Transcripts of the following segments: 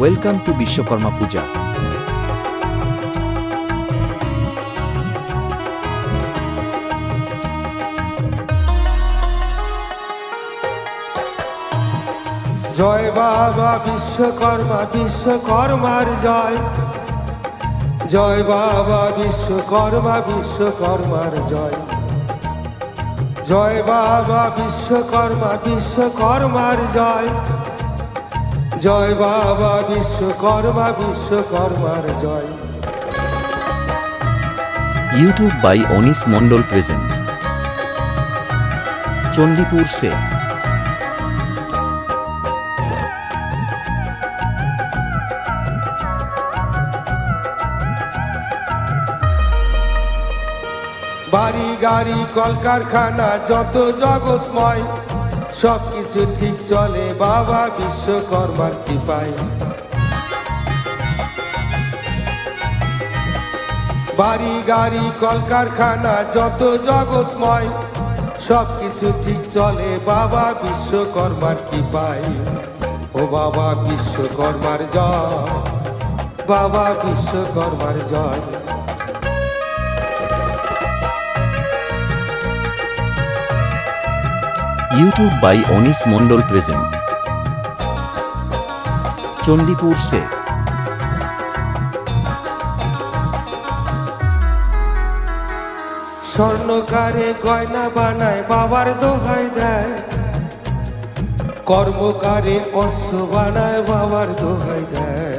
Welcome to Vishwakarma পূজা। জয় বাবা বিশ্বকর্মা, বিশ্বকর্মার জয়। জয় বাবা বিশ্বকর্মা, বিশ্বকর্মার জয়। জয় বাবা বিশ্বকর্মা, বিশ্বকর্মার জয়। জয় বাবা বিশ্বকর্মা, বিশ্বকর্মার জয়। YouTube by Anis Mondal present. Chandipur সে বাড়ি গাড়ি কলকারখানা যত জগৎময়, সবকিছু ঠিক চলে বাবা বিশ্বকর্মার কৃপায়। বাড়ি গাড়ি কলকারখানা যত জগৎময়, সবকিছু ঠিক চলে বাবা বিশ্বকর্মার কৃপায়। ও বাবা বিশ্বকর্মার জয়, বাবা বিশ্বকর্মার জয়। YouTube by Anis Mondal present. Chandipur সে স্বর্ণকারে গয়না বানায় বাবার দোহাই দেয়, কর্মকারে অস্ত্র বানায় বাবার দোহাই দেয়।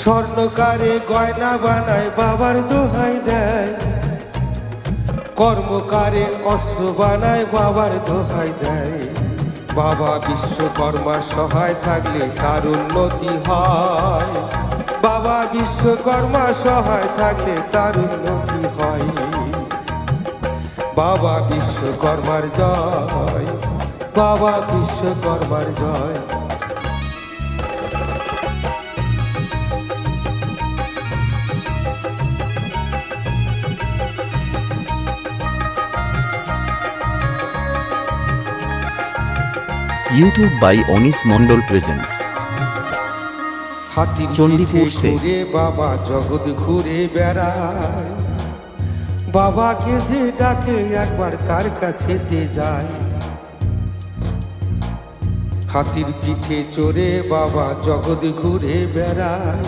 স্বর্ণকারে গয়না বানায় বাবার দোহাই দেয়, কর্মকারে অস্ত্র বানায় বাবার দোহাই দেয়। বাবা বিশ্বকর্মা সহায় থাকলে তার উন্নতি হয়। বাবা বিশ্বকর্মা সহায় থাকলে তার উন্নতি হয়। বাবা বিশ্বকর্মার জয়, বাবা বিশ্বকর্মার জয়। YouTube by Anis Mondal present. হাতির চণ্ডীপুর সে ঘুরে বাবা জগৎ ঘুরে বেড়ায়। বাবাকে যে ডাকে একবার তার কাছেতে যায়। হাতির পিঠে চড়ে বাবা জগৎ ঘুরে বেড়ায়।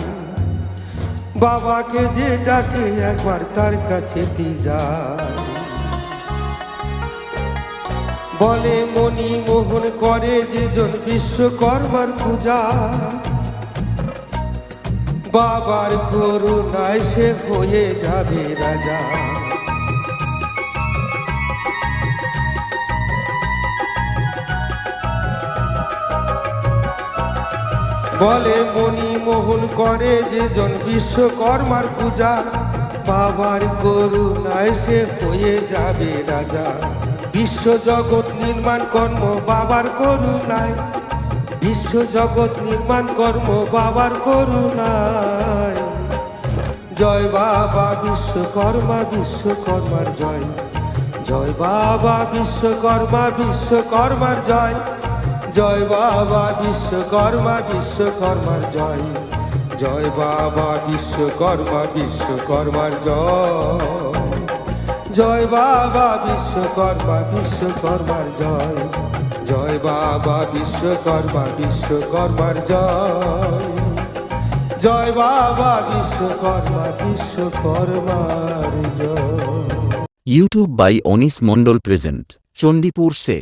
বাবাকে যে ডাকে একবার তার কাছেতে যায়। বলে মনি মোহন করে যেজন বিশ্বকর্মার পূজা, বাবার করুণায় সে হয়ে যাবে রাজা। বলে মনি মোহন করে যেজন বিশ্বকর্মার পূজা, বাবার করুণায় সে হয়ে যাবে রাজা। বিশ্ব জগৎ নির্মাণ কর্ম বাবার করুণায়, বিশ্ব জগৎ নির্মাণ কর্ম বাবার করুণায়। জয় বাবা বিশ্বকর্মা, বিশ্বকর্মার জয়। জয় বাবা বিশ্বকর্মা, বিশ্বকর্মার জয়। জয় বাবা বিশ্বকর্মা, বিশ্বকর্মার জয়। জয় বাবা বিশ্বকর্মা, বিশ্বকর্মার জয়। জয় বাবা বিশ্বকর্মা, বিশ্বকর্মার জয়। জয় বাবা বিশ্বকর্মা, বিশ্বকর্মার জয়। জয় বাবা বিশ্বকর্মা, বিশ্বকর্মার জয়। YouTube by Anis Mondal present. Chandipur say